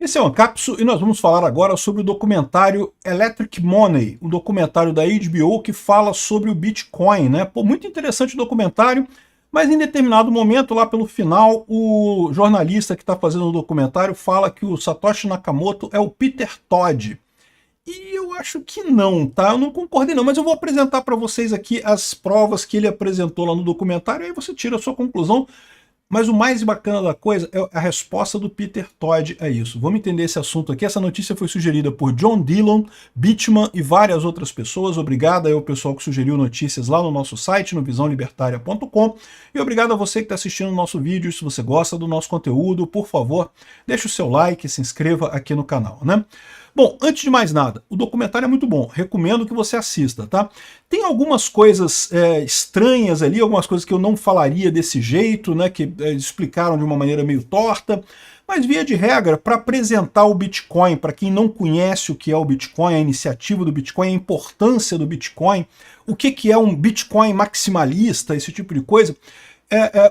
Esse é o Ancapsu e nós vamos falar agora sobre o documentário Electric Money, um documentário da HBO que fala sobre o Bitcoin, né? Pô, muito interessante o documentário, mas em determinado momento, lá pelo final, o jornalista que está fazendo o documentário fala que o Satoshi Nakamoto é o Peter Todd. E eu acho que não, tá? Eu não concordei não, mas eu vou apresentar para vocês aqui as provas que ele apresentou lá no documentário, e aí você tira a sua conclusão. Mas o mais bacana da coisa é a resposta do Peter Todd a isso. Vamos entender esse assunto aqui. Essa notícia foi sugerida por John Dillon, Bitman e várias outras pessoas. Obrigado aí ao pessoal que sugeriu notícias lá no nosso site, no visãolibertaria.com. E obrigado a você que está assistindo o nosso vídeo. Se você gosta do nosso conteúdo, por favor, deixe o seu like e se inscreva aqui no canal, né? Bom, antes de mais nada, o documentário é muito bom, recomendo que você assista, tá? Tem algumas coisas estranhas ali, algumas coisas que eu não falaria desse jeito, né, que explicaram de uma maneira meio torta, mas via de regra, para apresentar o Bitcoin, para quem não conhece o que é o Bitcoin, a iniciativa do Bitcoin, a importância do Bitcoin, o que é um Bitcoin maximalista, esse tipo de coisa,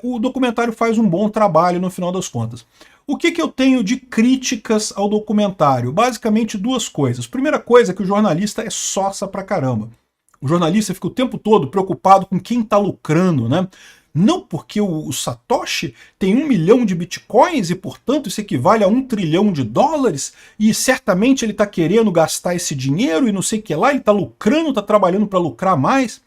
o documentário faz um bom trabalho no final das contas. O que eu tenho de críticas ao documentário? Basicamente duas coisas. Primeira coisa é que o jornalista é sossa pra caramba. O jornalista fica o tempo todo preocupado com quem está lucrando, né? Não porque o Satoshi tem 1 milhão de bitcoins e, portanto, isso equivale a 1 trilhão de dólares e certamente ele está querendo gastar esse dinheiro e não sei o que lá, ele está lucrando, está trabalhando para lucrar mais.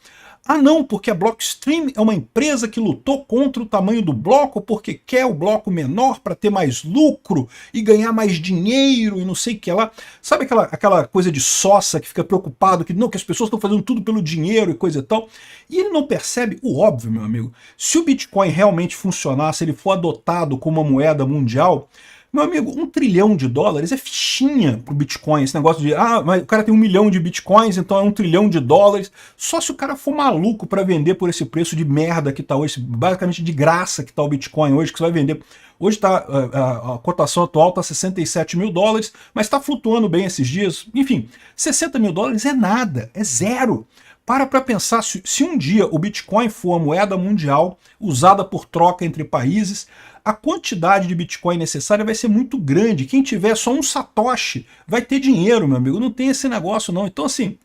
Ah não, porque a Blockstream é uma empresa que lutou contra o tamanho do bloco porque quer o bloco menor para ter mais lucro e ganhar mais dinheiro e não sei o que lá. Sabe aquela coisa de sossa que fica preocupado que não, que as pessoas estão fazendo tudo pelo dinheiro e coisa e tal? E ele não percebe o óbvio, meu amigo. Se o Bitcoin realmente funcionar, se ele for adotado como uma moeda mundial, meu amigo, 1 trilhão de dólares é fichinha pro Bitcoin. Esse negócio de, mas o cara tem 1 milhão de Bitcoins, então é 1 trilhão de dólares. Só se o cara for maluco para vender por esse preço de merda que tá hoje, basicamente de graça que tá o Bitcoin hoje, que você vai vender. Hoje tá, a cotação atual tá 67 mil dólares, mas está flutuando bem esses dias. Enfim, 60 mil dólares é nada, é zero. Para pensar, se um dia o Bitcoin for a moeda mundial usada por troca entre países, a quantidade de Bitcoin necessária vai ser muito grande. Quem tiver só um Satoshi vai ter dinheiro, meu amigo. Não tem esse negócio, não. Então, assim,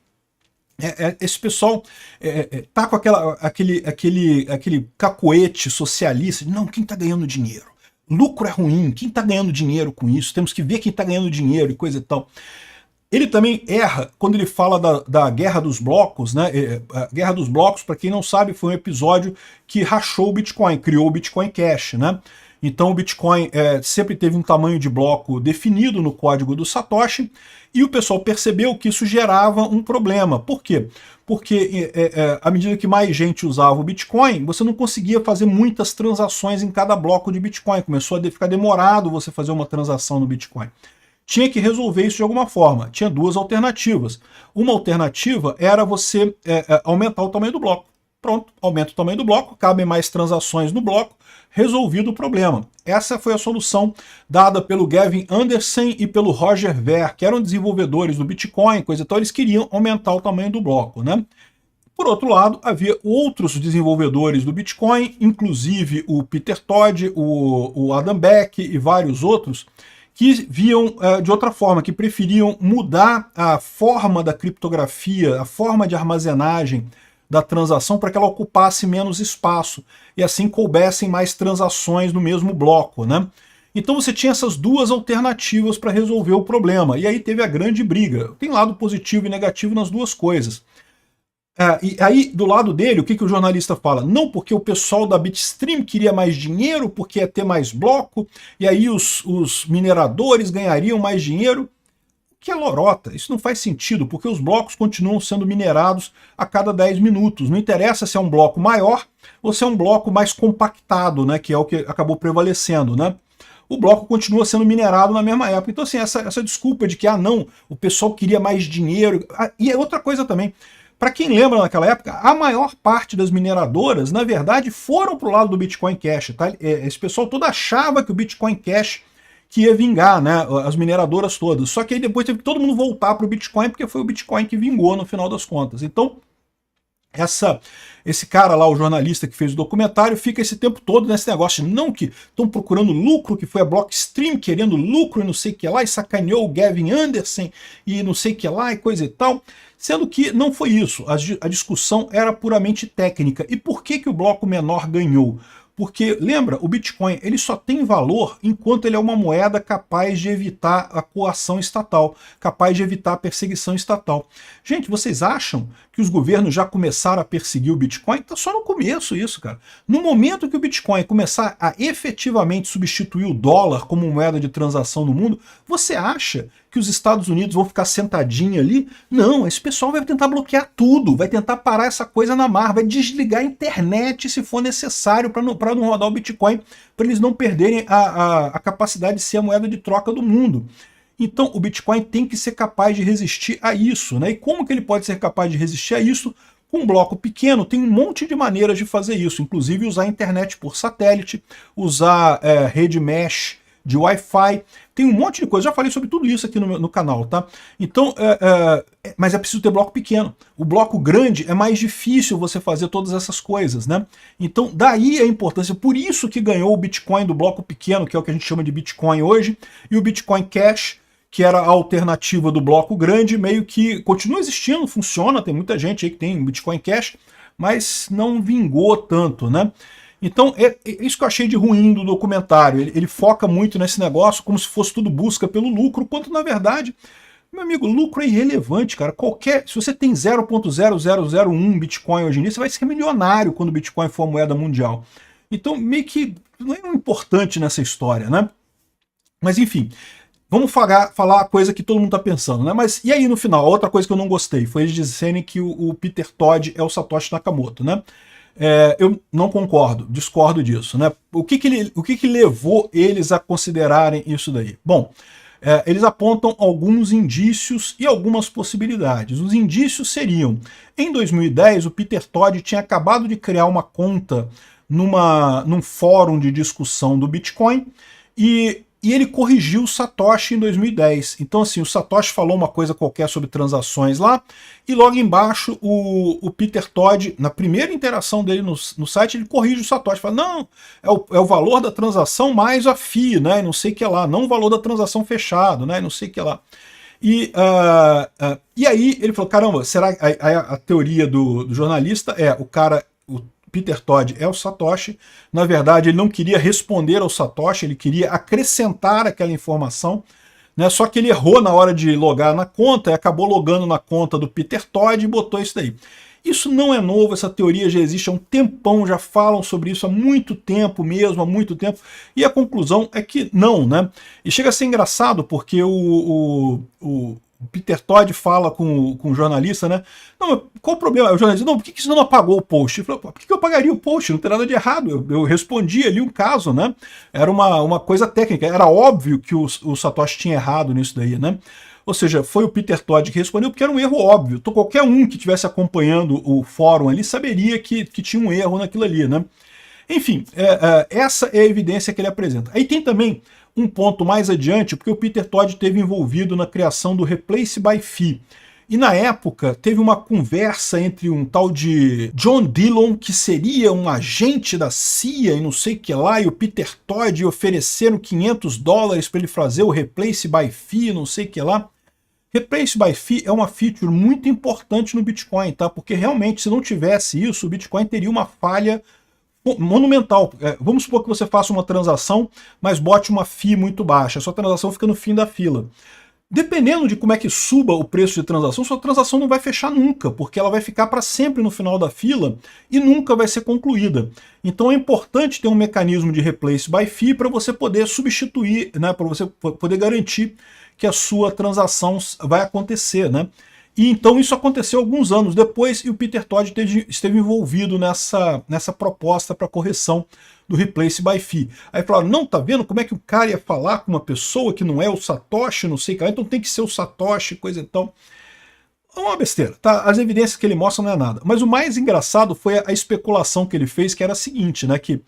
esse pessoal tá com aquele cacoete socialista. Não, quem está ganhando dinheiro? Lucro é ruim. Quem está ganhando dinheiro com isso? Temos que ver quem está ganhando dinheiro e coisa e tal. Ele também erra quando ele fala da Guerra dos Blocos, né? A Guerra dos Blocos, para quem não sabe, foi um episódio que rachou o Bitcoin, criou o Bitcoin Cash, né? Então o Bitcoin sempre teve um tamanho de bloco definido no código do Satoshi, e o pessoal percebeu que isso gerava um problema. Por quê? Porque à medida que mais gente usava o Bitcoin, você não conseguia fazer muitas transações em cada bloco de Bitcoin. Começou a ficar demorado você fazer uma transação no Bitcoin. Tinha que resolver isso de alguma forma. Tinha duas alternativas. Uma alternativa era você aumentar o tamanho do bloco. Pronto, aumenta o tamanho do bloco, cabem mais transações no bloco, resolvido o problema. Essa foi a solução dada pelo Gavin Anderson e pelo Roger Ver, que eram desenvolvedores do Bitcoin, coisa e tal, eles queriam aumentar o tamanho do bloco, né? Por outro lado, havia outros desenvolvedores do Bitcoin, inclusive o Peter Todd, o Adam Back e vários outros, que viam de outra forma, que preferiam mudar a forma da criptografia, a forma de armazenagem da transação para que ela ocupasse menos espaço e assim coubessem mais transações no mesmo bloco, né? Então você tinha essas duas alternativas para resolver o problema, e aí teve a grande briga. Tem lado positivo e negativo nas duas coisas. E aí, do lado dele, o que o jornalista fala? Não, porque o pessoal da Bitstream queria mais dinheiro, porque ia ter mais bloco, e aí os mineradores ganhariam mais dinheiro. Que é lorota, isso não faz sentido, porque os blocos continuam sendo minerados a cada 10 minutos. Não interessa se é um bloco maior ou se é um bloco mais compactado, né, que é o que acabou prevalecendo, né? O bloco continua sendo minerado na mesma época. Então, assim, essa desculpa de que, não, o pessoal queria mais dinheiro. E é outra coisa também. Para quem lembra naquela época, a maior parte das mineradoras, na verdade, foram para o lado do Bitcoin Cash. Tá? Esse pessoal todo achava que o Bitcoin Cash que ia vingar, né, as mineradoras todas. Só que aí depois teve que todo mundo voltar para o Bitcoin, porque foi o Bitcoin que vingou no final das contas. Então, Esse cara lá, o jornalista que fez o documentário, fica esse tempo todo nesse negócio, não que estão procurando lucro, que foi a Blockstream querendo lucro e não sei o que lá, e sacaneou o Gavin Anderson e não sei o que lá e coisa e tal, sendo que não foi isso, a discussão era puramente técnica. E por que o bloco menor ganhou? Porque, lembra, o Bitcoin ele só tem valor enquanto ele é uma moeda capaz de evitar a coação estatal, capaz de evitar a perseguição estatal. Gente, vocês acham que os governos já começaram a perseguir o Bitcoin? Está só no começo isso, cara. No momento que o Bitcoin começar a efetivamente substituir o dólar como moeda de transação no mundo, você acha que os Estados Unidos vão ficar sentadinhos ali? Não, esse pessoal vai tentar bloquear tudo, vai tentar parar essa coisa na mar, vai desligar a internet se for necessário para não rodar o Bitcoin, para eles não perderem a capacidade de ser a moeda de troca do mundo. Então o Bitcoin tem que ser capaz de resistir a isso, né? E como que ele pode ser capaz de resistir a isso? Com um bloco pequeno, tem um monte de maneiras de fazer isso, inclusive usar a internet por satélite, usar rede mesh de Wi-Fi, tem um monte de coisa, já falei sobre tudo isso aqui no canal, tá? Então, mas é preciso ter bloco pequeno. O bloco grande é mais difícil você fazer todas essas coisas, né? Então, daí a importância, por isso que ganhou o Bitcoin do bloco pequeno, que é o que a gente chama de Bitcoin hoje, e o Bitcoin Cash, que era a alternativa do bloco grande, meio que continua existindo, funciona, tem muita gente aí que tem Bitcoin Cash, mas não vingou tanto, né? Então, é isso que eu achei de ruim do documentário. Ele foca muito nesse negócio como se fosse tudo busca pelo lucro, quanto na verdade, meu amigo, lucro é irrelevante, cara. Se você tem 0,0001 Bitcoin hoje em dia, você vai ser milionário quando o Bitcoin for a moeda mundial. Então, meio que não é importante nessa história, né? Mas enfim, vamos falar a coisa que todo mundo está pensando, né? Mas e aí no final, a outra coisa que eu não gostei foi eles dizerem que o Peter Todd é o Satoshi Nakamoto, né? Eu não concordo, discordo disso, né? O que levou eles a considerarem isso daí? Bom, eles apontam alguns indícios e algumas possibilidades. Os indícios seriam, em 2010, o Peter Todd tinha acabado de criar uma conta num fórum de discussão do Bitcoin e ele corrigiu o Satoshi em 2010. Então, assim, o Satoshi falou uma coisa qualquer sobre transações lá, e logo embaixo o Peter Todd, na primeira interação dele no site, ele corrige o Satoshi, fala, não, é o valor da transação mais a FII, né, e não sei o que lá, não o valor da transação fechado, né, e não sei o que lá. E aí ele falou, caramba, será a teoria do jornalista o Peter Todd é o Satoshi. Na verdade, ele não queria responder ao Satoshi, ele queria acrescentar aquela informação, né? Só que ele errou na hora de logar na conta e acabou logando na conta do Peter Todd e botou isso daí. Isso não é novo, essa teoria já existe há um tempão, já falam sobre isso há muito tempo mesmo, há muito tempo, e a conclusão é que não, né? E chega a ser engraçado porque o Peter Todd fala com o jornalista, né? Não, qual o problema? O jornalista, não, por que você não apagou o post? Ele falou, por que eu apagaria o post? Não tem nada de errado. Eu respondi ali um caso, né? Era uma coisa técnica. Era óbvio que o Satoshi tinha errado nisso daí, né? Ou seja, foi o Peter Todd que respondeu porque era um erro óbvio. Então qualquer um que estivesse acompanhando o fórum ali saberia que tinha um erro naquilo ali, né? Enfim, essa é a evidência que ele apresenta. Aí tem também um ponto mais adiante, porque o Peter Todd esteve envolvido na criação do Replace by Fee. E na época teve uma conversa entre um tal de John Dillon, que seria um agente da CIA e não sei o que lá, e o Peter Todd ofereceram $500 para ele fazer o Replace by Fee, não sei o que lá. Replace by Fee é uma feature muito importante no Bitcoin, tá? Porque realmente, se não tivesse isso, o Bitcoin teria uma falha monumental. Vamos supor que você faça uma transação, mas bote uma FII muito baixa. A sua transação fica no fim da fila. Dependendo de como é que suba o preço de transação, sua transação não vai fechar nunca, porque ela vai ficar para sempre no final da fila e nunca vai ser concluída. Então é importante ter um mecanismo de replace by fee para você poder substituir, né, para você poder garantir que a sua transação vai acontecer, né? E então isso aconteceu alguns anos depois e o Peter Todd esteve envolvido nessa proposta para correção do Replace by Fee. Aí falaram, não, tá vendo como é que o cara ia falar com uma pessoa que não é o Satoshi, não sei o que, então tem que ser o Satoshi, coisa e tal. É uma besteira, tá? As evidências que ele mostra não é nada. Mas o mais engraçado foi a especulação que ele fez, que era a seguinte, né, que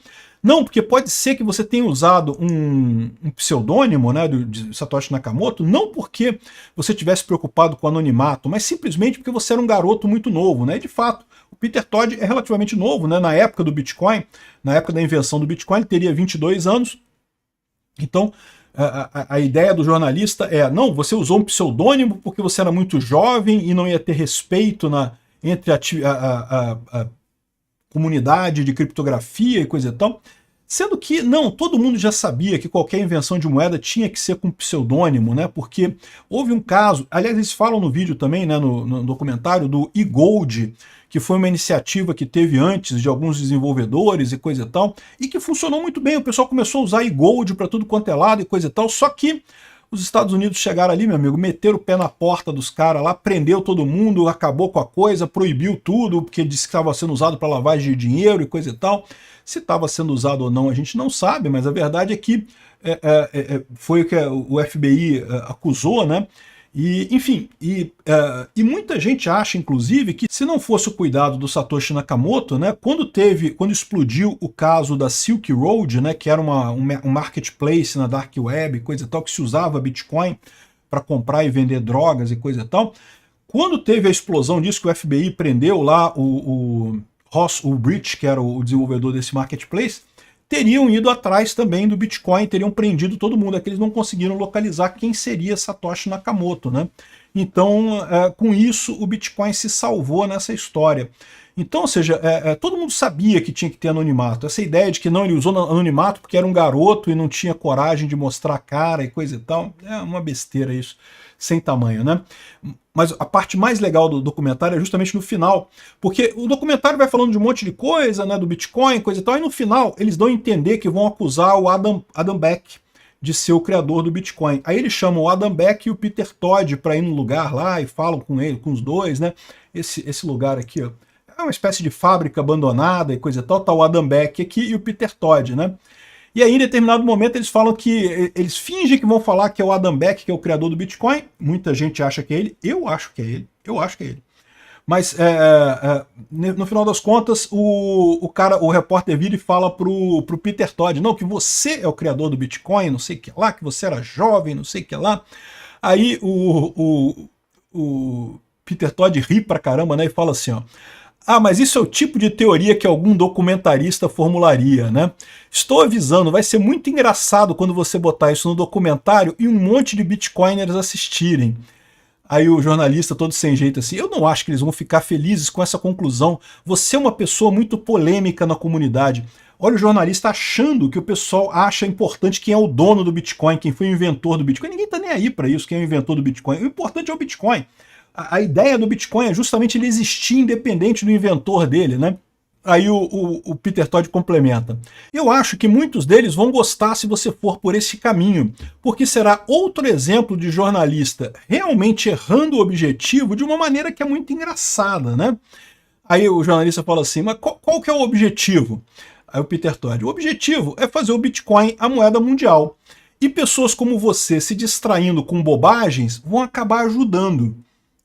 não, porque pode ser que você tenha usado um pseudônimo, né, de Satoshi Nakamoto, não porque você tivesse preocupado com o anonimato, mas simplesmente porque você era um garoto muito novo, né? E de fato, O Peter Todd é relativamente novo, né? Na época do Bitcoin, na época da invenção do Bitcoin, ele teria 22 anos. Então, a ideia do jornalista é, não, você usou um pseudônimo porque você era muito jovem e não ia ter respeito entre a comunidade de criptografia e coisa e tal. Sendo que, não, todo mundo já sabia que qualquer invenção de moeda tinha que ser com pseudônimo, né? Porque houve um caso, aliás, eles falam no vídeo também, né, no documentário, do eGold, que foi uma iniciativa que teve antes de alguns desenvolvedores e coisa e tal, e que funcionou muito bem. O pessoal começou a usar eGold para tudo quanto é lado e coisa e tal, só que os Estados Unidos chegaram ali, meu amigo, meteram o pé na porta dos caras lá, prendeu todo mundo, acabou com a coisa, proibiu tudo, porque disse que estava sendo usado para lavagem de dinheiro e coisa e tal. Se estava sendo usado ou não, a gente não sabe, mas a verdade é que foi o que o FBI acusou, né? E, enfim, e muita gente acha, inclusive, que se não fosse o cuidado do Satoshi Nakamoto, né, quando explodiu o caso da Silk Road, né, que era um marketplace na Dark Web, coisa e tal, que se usava Bitcoin para comprar e vender drogas e coisa e tal, quando teve a explosão disso, que o FBI prendeu lá o Rich, que era o desenvolvedor desse marketplace, teriam ido atrás também do Bitcoin, teriam prendido todo mundo, é que eles não conseguiram localizar quem seria Satoshi Nakamoto, né? Então, com isso, o Bitcoin se salvou nessa história. Então, ou seja, todo mundo sabia que tinha que ter anonimato. Essa ideia de que não, ele usou anonimato porque era um garoto e não tinha coragem de mostrar a cara e coisa e tal, é uma besteira isso, sem tamanho, né? Mas a parte mais legal do documentário é justamente no final, porque o documentário vai falando de um monte de coisa, né, do Bitcoin, coisa e tal, e no final eles dão a entender que vão acusar o Adam Back de ser o criador do Bitcoin. Aí eles chamam o Adam Back e o Peter Todd para ir no lugar lá e falam com ele, com os dois, né? Esse lugar aqui, ó, é uma espécie de fábrica abandonada e coisa e tal, tá o Adam Back aqui e o Peter Todd, né? E aí, em determinado momento, eles falam que eles fingem que vão falar que é o Adam Back, que é o criador do Bitcoin. Muita gente acha que é ele. Eu acho que é ele. Eu acho que é ele. Mas, no final das contas, o repórter vira e fala pro Peter Todd, não, que você é o criador do Bitcoin, não sei o que lá, que você era jovem, não sei o que lá. Aí o Peter Todd ri pra caramba, né, e fala assim, ó, ah, mas isso é o tipo de teoria que algum documentarista formularia, né? Estou avisando, vai ser muito engraçado quando você botar isso no documentário e um monte de bitcoiners assistirem. Aí o jornalista todo sem jeito assim, eu não acho que eles vão ficar felizes com essa conclusão. Você é uma pessoa muito polêmica na comunidade. Olha o jornalista achando que o pessoal acha importante quem é o dono do Bitcoin, quem foi o inventor do Bitcoin. Ninguém tá nem aí para isso, quem é o inventor do Bitcoin. O importante é o Bitcoin. A ideia do Bitcoin é justamente ele existir independente do inventor dele, né? Aí o Peter Todd complementa. Eu acho que muitos deles vão gostar se você for por esse caminho, porque será outro exemplo de jornalista realmente errando o objetivo de uma maneira que é muito engraçada, né? Aí o jornalista fala assim, mas qual que é o objetivo? Aí o Peter Todd, o objetivo é fazer o Bitcoin a moeda mundial. E pessoas como você se distraindo com bobagens vão acabar ajudando.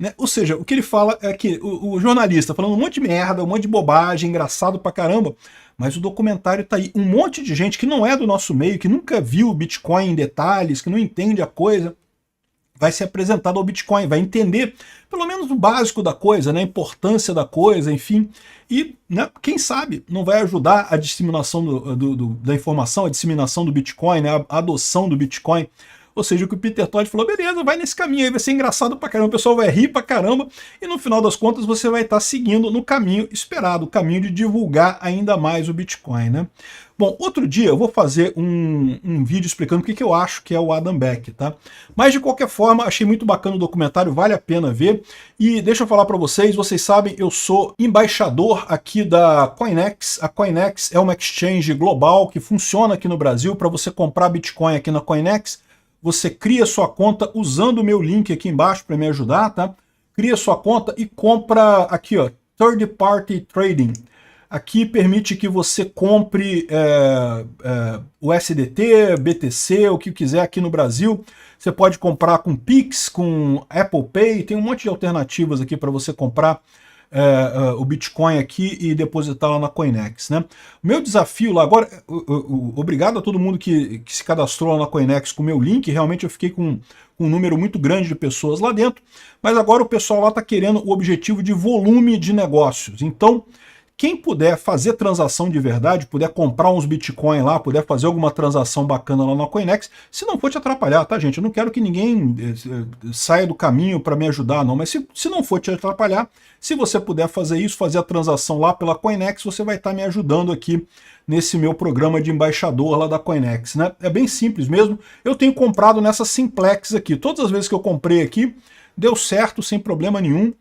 Né? Ou seja, o que ele fala é que o jornalista falando um monte de merda, um monte de bobagem, engraçado pra caramba, mas o documentário tá aí. Um monte de gente que não é do nosso meio, que nunca viu o Bitcoin em detalhes, que não entende a coisa, vai ser apresentado ao Bitcoin, vai entender pelo menos o básico da coisa, né? A importância da coisa, enfim. E, né, quem sabe, não vai ajudar a disseminação da informação, a disseminação do Bitcoin, né? A adoção do Bitcoin. Ou seja, o que o Peter Todd falou, beleza, vai nesse caminho aí, vai ser engraçado pra caramba, o pessoal vai rir pra caramba, e no final das contas você vai estar seguindo no caminho esperado, o caminho de divulgar ainda mais o Bitcoin, né? Bom, outro dia eu vou fazer um vídeo explicando o que eu acho que é o Adam Back, tá? Mas de qualquer forma, achei muito bacana o documentário, vale a pena ver, e deixa eu falar pra vocês, vocês sabem, eu sou embaixador aqui da Coinex. A Coinex é uma exchange global que funciona aqui no Brasil para você comprar Bitcoin aqui na Coinex. Você cria sua conta usando o meu link aqui embaixo para me ajudar, tá? Cria sua conta e compra aqui, ó, Third Party Trading. Aqui permite que você compre o USDT, BTC, o que quiser aqui no Brasil. Você pode comprar com Pix, com Apple Pay, tem um monte de alternativas aqui para você comprar o Bitcoin aqui e depositar lá na Coinex, né? O meu desafio lá agora, obrigado a todo mundo que se cadastrou lá na Coinex com o meu link, realmente eu fiquei com um número muito grande de pessoas lá dentro, mas agora o pessoal lá está querendo o objetivo de volume de negócios. Então, quem puder fazer transação de verdade, puder comprar uns Bitcoin lá, puder fazer alguma transação bacana lá na Coinex, se não for te atrapalhar, tá, gente? Eu não quero que ninguém saia do caminho para me ajudar, não, mas se não for te atrapalhar, se você puder fazer isso, fazer a transação lá pela Coinex, você vai estar me ajudando aqui nesse meu programa de embaixador lá da Coinex, né? É bem simples mesmo. Eu tenho comprado nessa Simplex aqui. Todas as vezes que eu comprei aqui, deu certo sem problema nenhum.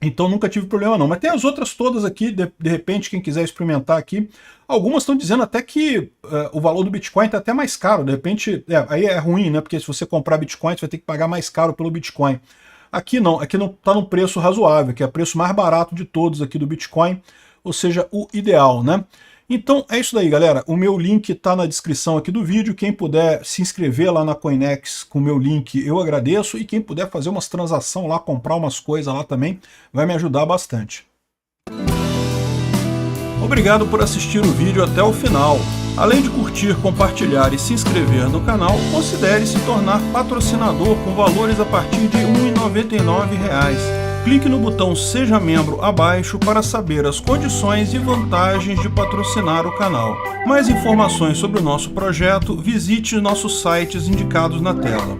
Então nunca tive problema não. Mas tem as outras todas aqui, de repente, quem quiser experimentar aqui. Algumas estão dizendo até que o valor do Bitcoin está até mais caro. De repente, aí é ruim, né? Porque se você comprar Bitcoin, você vai ter que pagar mais caro pelo Bitcoin. Aqui não está num preço razoável, que é o preço mais barato de todos aqui do Bitcoin, ou seja, o ideal, né? Então é isso daí, galera. O meu link está na descrição aqui do vídeo. Quem puder se inscrever lá na Coinex com o meu link, eu agradeço. E quem puder fazer umas transações lá, comprar umas coisas lá também, vai me ajudar bastante. Obrigado por assistir o vídeo até o final. Além de curtir, compartilhar e se inscrever no canal, considere se tornar patrocinador com valores a partir de R$ 1,99. Clique no botão Seja Membro abaixo para saber as condições e vantagens de patrocinar o canal. Mais informações sobre o nosso projeto, visite nossos sites indicados na tela.